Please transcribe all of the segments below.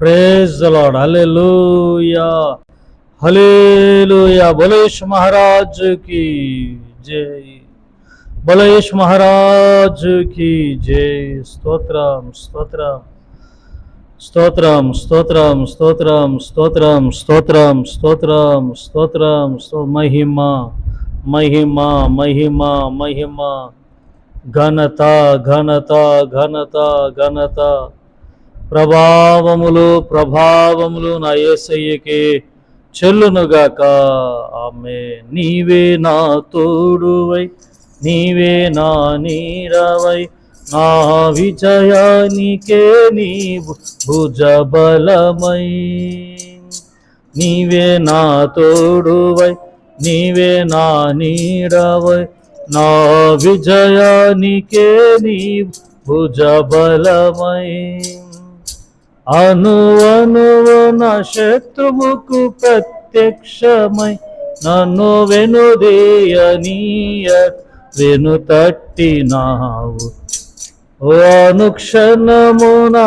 Praise the lord. Hallelujah, hallelujah. బోలేష్ మహారాజ్ కి జై, బోలేష్ మహారాజ్ కి జై. స్తోత్రం స్తోత్రం స్తోత్రం స్తోత్రం స్తోత్రం స్తోత్రం స్తోత్రం స్తోత్రం స్తోత్రం. మహిమ మహిమ మహిమ మహిమ, ఘనత ఘనత ఘనత ఘనత, ప్రభావములు ప్రభావములు నా యేసయ్యకే చెల్లునుగాక. ఆమేన్. నీవే నా తోడువై, నీవే నా నీడవై, నా విజయానికే నీవు భుజబలమై. నీవే నా తోడువై, నీవే నా నీడవై, నా విజయానికే నీవు భుజబలమై. అనువనువు నా శత్రువుకు ప్రత్యక్షమై, నన్ను వెనుదీయనీయ వెనుతట్టినావు. అనుక్షణము నా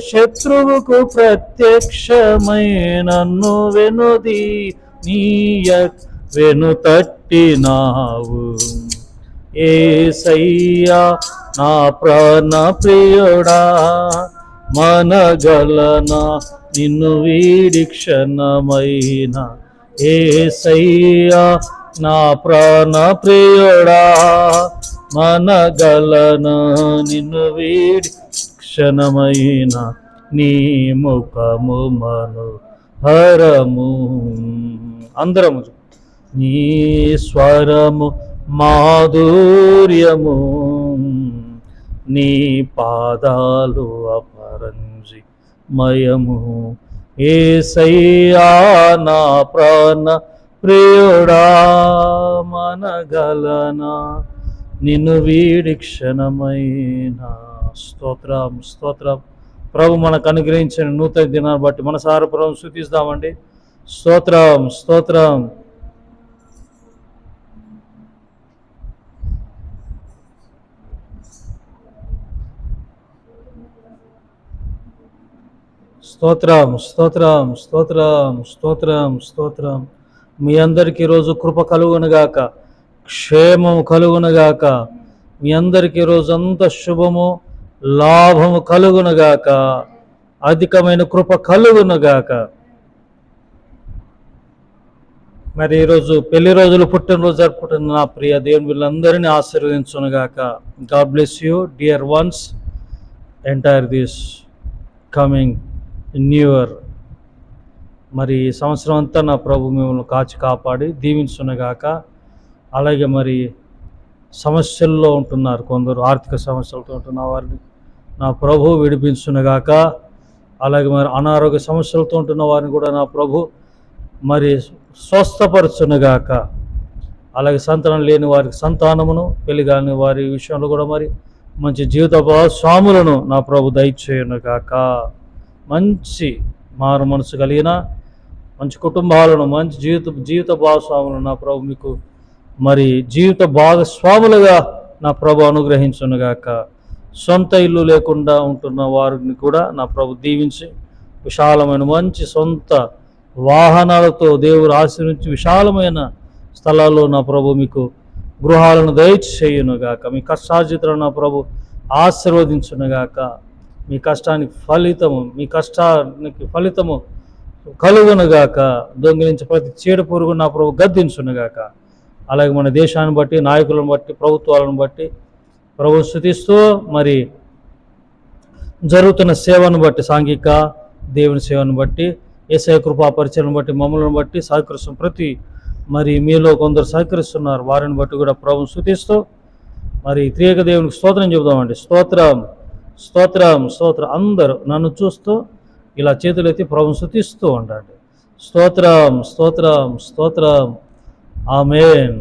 శత్రువుకు ప్రత్యక్షమై, నన్ను వెనుదీయ వెనుతట్టినావు. యేసయ్యా నా ప్రాణ ప్రియుడా, మనగలనా నిన్ను వీడి క్షణమైన. యేసయ్యా నా ప్రాణ ప్రియుడా, మనగలనా నిన్ను వీడి క్షణమైన. నీ ముఖము మనోహరము. అందరము నీ స్వరము మాధుర్యము, నీ పాదాలు అపరంజి మయము. యేసయ్యా నా ప్రాణ ప్రియుడా, మనగలనా నిన్ను వీడి క్షణమైన. స్తోత్రం స్తోత్రం. ప్రభు మనకు అనుగ్రహించిన నూతన దినాన్ని బట్టి మనసారా ప్రభువును స్తుతిస్తామండి. స్తోత్రం స్తోత్రం. స్తోత్రం స్తోత్రం స్తోత్రం స్తోత్రం స్తోత్రం. మీ అందరికీ ఈరోజు కృప కలుగునుగాక, క్షేమము కలుగునుగాక. మీ అందరికీ ఈరోజు అంత శుభము లాభము కలుగునుగాక, అధికమైన కృప కలుగునుగాక. మరి ఈరోజు పెళ్లి రోజులు, పుట్టినరోజు జరుపుకుంటున్న నా ప్రియ దేవుని వీళ్ళందరినీ ఆశీర్వదించునుగాక. God bless you dear ones entire this coming new year. మరి ఈ సంవత్సరం అంతా నా ప్రభు మిమ్మల్ని కాచి కాపాడి దీవించునుగాక. అలాగే మరి సమస్యల్లో ఉంటున్నారు కొందరు, ఆర్థిక సమస్యలతో ఉంటున్న వారిని నా ప్రభు విడిపించునుగాక. అలాగే మరి అనారోగ్య సమస్యలతో ఉంటున్న వారిని కూడా నా ప్రభు మరి స్వస్థపరచునుగాక. అలాగే సంతానం లేని వారికి సంతానమును, పెళ్లి కాని వారి విషయంలో కూడా మరి మంచి జీవిత భాగస్వాములను నా ప్రభు దయచేయునుగాక. మంచి మారు మనసు కలిగిన మంచి కుటుంబాలను, మంచి జీవిత భాగస్వాములను నా ప్రభు మీకు మరి జీవిత భాగస్వాములుగా నా ప్రభు అనుగ్రహించునుగాక. సొంత ఇల్లు లేకుండా ఉంటున్న వారిని కూడా నా ప్రభు దీవించి విశాలమైన మంచి సొంత వాహనాలతో దేవుడు ఆశీర్వించి విశాలమైన స్థలాల్లో నా ప్రభు మీకు గృహాలను దయచేయునుగాక. మీ కష్టార్జితలను నా ప్రభు ఆశీర్వదించునుగాక. మీ కష్టానికి ఫలితము, మీ కష్టానికి ఫలితము కలుగునుగాక. దొంగిలించే ప్రతి చీడ పురుగు నా ప్రభు గద్దించునుగాక. అలాగే మన దేశాన్ని బట్టి, నాయకులను బట్టి, ప్రభుత్వాలను బట్టి ప్రభు స్తుతిస్తూ మరి జరుగుతున్న సేవను బట్టి, సాంఘిక దేవుని సేవను బట్టి, యేసయ్య కృపా పరిచయను బట్టి, మమ్మల్ని బట్టి సహకరిస్తున్న ప్రతి మరి మీలో కొందరు సహకరిస్తున్నారు, వారిని బట్టి కూడా ప్రభుని స్తుతిస్తూ మరి త్రియేక దేవునికి స్తోత్రం చెబుదామండి. స్తోత్రం స్తోత్రం స్తోత్రం. అందరూ నన్ను చూస్తూ ఇలా చేతులెత్తి ప్రభుని స్తుతిస్తూ ఉండండి. స్తోత్రం స్తోత్రం స్తోత్రం. ఆమేన్.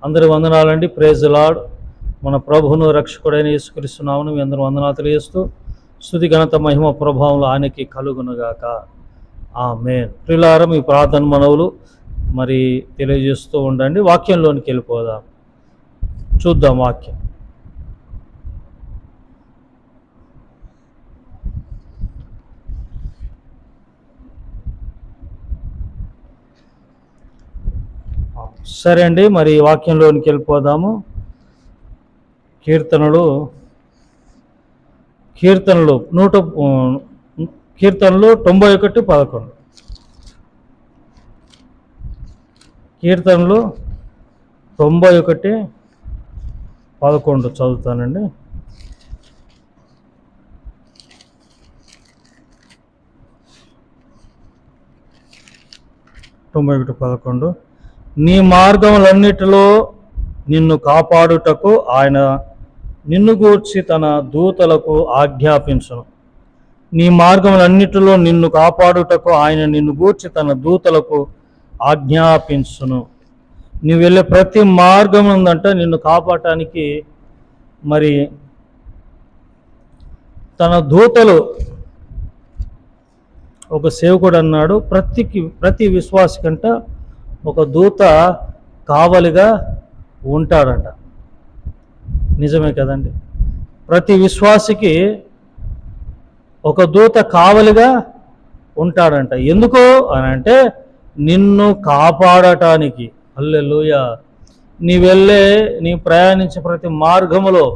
అందరి వందనాలండి. Praise the Lord. మన ప్రభువును రక్షకుడైన యేసుక్రీస్తు నామమున మీ అందరూ వందనాలు తెలియజేస్తూ, స్తుతి ఘనత మహిమ ప్రభావంలో ఆయనకి కలుగునుగాక. ఆమేన్. ప్రియులారా, మీ ప్రార్థన మనవులు మరి తెలియజేస్తూ ఉండండి. వాక్యంలోనికి వెళ్ళిపోదాం. చూద్దాం వాక్యం. సరే అండి, మరి వాక్యంలోనికి వెళ్ళిపోదాము. కీర్తనలు కీర్తనలు 91:11. కీర్తనలు 91:11 చదువుతానండి. నీ మార్గములన్నిటిలో నిన్ను కాపాడుటకు ఆయన నిన్ను గూర్చి తన దూతలకు ఆజ్ఞాపించును. నీ మార్గములన్నిటిలో నిన్ను కాపాడుటకు ఆయన నిన్ను గూర్చి తన దూతలకు ఆజ్ఞాపించును. నువ్వు వెళ్ళే ప్రతి మార్గం ఉందంట నిన్ను కాపాడటానికి మరి తన దూతలు, ఒక సేవకుడు అన్నాడు, ప్రతి విశ్వాసికంట ఒక దూత కావలిగా ఉంటాడంట. నిజమే కదండి. ప్రతి విశ్వాసికి ఒక దూత కావలిగా ఉంటాడంట. ఎందుకు అని అంటే నిన్ను కాపాడటానికి. హల్లెలూయా. నీ ప్రయాణించే ప్రతి మార్గములో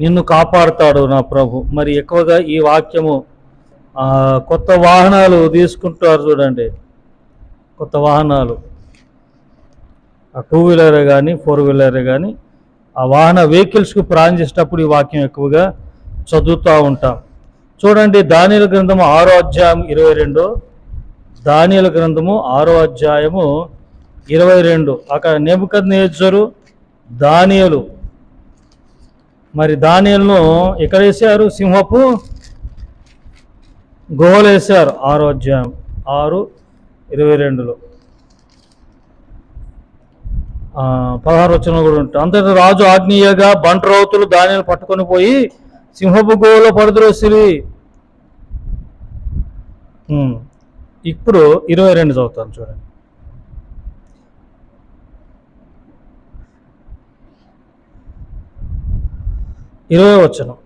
నిన్ను కాపాడుతాడు నా ప్రభు. మరి ఎక్కువగా ఈ వాక్యము కొత్త వాహనాలు తీసుకుంటారు చూడండి, కొత్త వాహనాలు, 2 వీలరే కానీ 4 వీలరే కానీ ఆ వాహన వెహికల్స్కి ప్రయాణం చేసేటప్పుడు ఈ వాక్యం ఎక్కువగా చదువుతూ ఉంటాం. చూడండి, దానియేలు గ్రంథము 6వ అధ్యాయం 22. దానియేలు గ్రంథము 6వ అధ్యాయము 22. అక్కడ నెబుకద్నెజరు దానియేలు, మరి దానియేలును ఎక్కడ వేశారు? సింహపు గుహలు వేశారు. 6వ అధ్యాయం 6:22. 16 వచనం కూడా ఉంటుంది. అంతటా రాజు ఆజ్ఞీయగా బంట్రౌతులు దానియేలు పట్టుకొని పోయి సింహపు గుహలో పడుద్రోసిరి. ఇప్పుడు 22 చదువుతాను చూడండి. 20వ వచనం.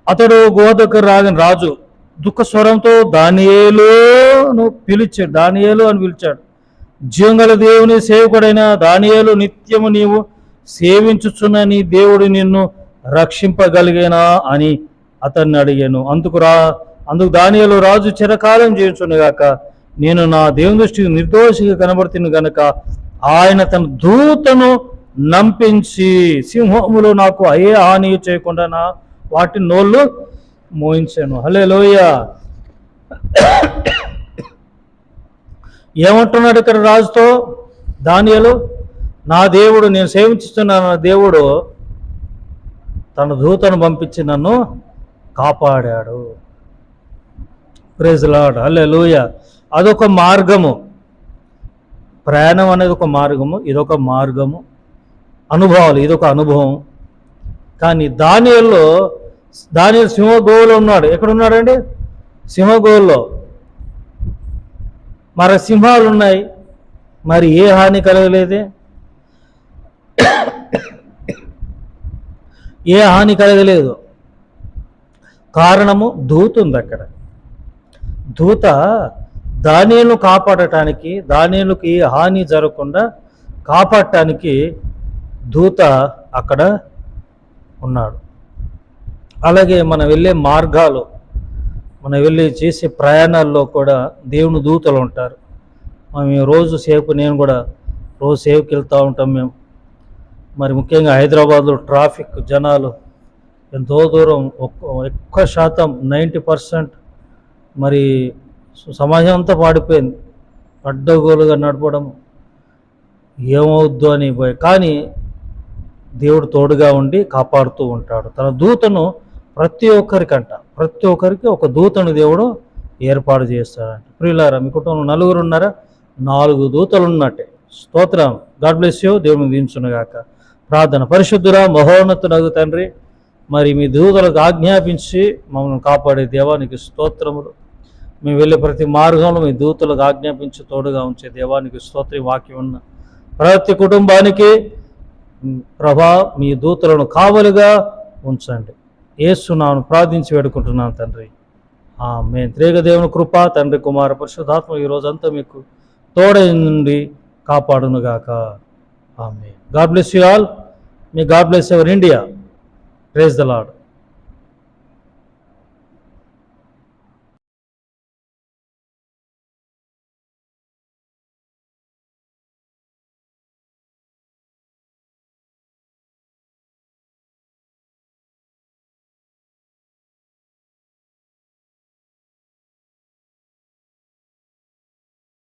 అతడు గుహ దగ్గర రాగిన రాజు దుఃఖ స్వరంతో దానియేలును పిలిచాడు. దానియేలు అని పిలిచాడు. జీవంగల దేవుని సేవకుడైన దానియేలు, నిత్యము నీవు సేవించుచున్న నీ దేవుడు నిన్ను రక్షింపగలిగేనా అని అతన్ని అడిగాను. అందుకు దానియేలు, రాజు చిరకాలం జీవించునుగాక, నేను నా దేవుని దృష్టికి నిర్దోషిగా కనబడుతున్న గనక ఆయన తన దూతను నంపించి సింహములు నాకు అయ్యే హాని చేయకుండా వాటి నోళ్ళు మోయించాను. హల్లెలూయా. ఏమంటున్నాడు ఇక్కడ రాజుతో దానియేలు? నా దేవుడు, నేను సేవించుతున్న నా దేవుడు తన దూతను పంపించి నన్ను కాపాడాడు. Praise lord. హల్లెలూయా. అదొక మార్గము. ప్రయాణం అనేది ఒక మార్గము, ఇదొక మార్గము. అనుభవాలు, ఇదొక అనుభవం. కానీ దానియేలు సింహగోలో ఉన్నాడు. ఎక్కడున్నాడండి? సింహగోల్లో. మరి సింహాలు ఉన్నాయి, మరి ఏ హాని కలగలేదే, ఏ హాని కలగలేదు. కారణము దూత ఉంది అక్కడ. దూత దానియేలును కాపాడటానికి, దానియేలుకి ఏ హాని జరగకుండా కాపాడటానికి దూత అక్కడ ఉన్నాడు. అలాగే మనం వెళ్ళే మార్గాలు, మనం వెళ్ళి చేసే ప్రయాణాల్లో కూడా దేవుని దూతలు ఉంటారు. మేము రోజు సేపు, నేను కూడా రోజు సేవకి వెళ్తూ ఉంటాం మేము. మరి ముఖ్యంగా హైదరాబాద్లో ట్రాఫిక్, జనాలు ఎంతో దూరం, ఎక్కువ శాతం 90% మరి సమాజం అంతా పాడిపోయింది. అడ్డగోలుగా నడపడం ఏమవుద్దు అని పోయి, కానీ దేవుడు తోడుగా ఉండి కాపాడుతూ ఉంటాడు. తన దూతను ప్రతి ఒక్కరికి ఒక దూతను దేవుడు ఏర్పాటు చేస్తాడంట. ప్రియులారా, మీ కుటుంబంలో 4 ఉన్నారా? 4 దూతలు ఉన్నట్టే. స్తోత్రం. God bless you. దేవుని దీవించునుగాక. ప్రార్థన. పరిశుద్ధురా మహోన్నతునగు తండ్రి, మరి మీ దూతలకు ఆజ్ఞాపించి మమ్మల్ని కాపాడే దేవానికి స్తోత్రములు. మేము వెళ్ళే ప్రతి మార్గంలో మీ దూతలకు ఆజ్ఞాపించి తోడుగా ఉంచే దేవానికి స్తోత్ర. వాక్యం ఉన్న ప్రతి కుటుంబానికి ప్రభా మీ దూతలను కావలిగా ఉంచండి. యేసు నామమున ప్రార్థించి వేడుకుంటున్నాను తండ్రి. ఆమేన్. త్రియేక దేవుని కృప, తండ్రి, కుమార, పరిశుద్ధాత్మ ఈ రోజంతా మీకు తోడై నుండి కాపాడునుగాక. Amen. God bless you all. May God bless our India. Praise the lord.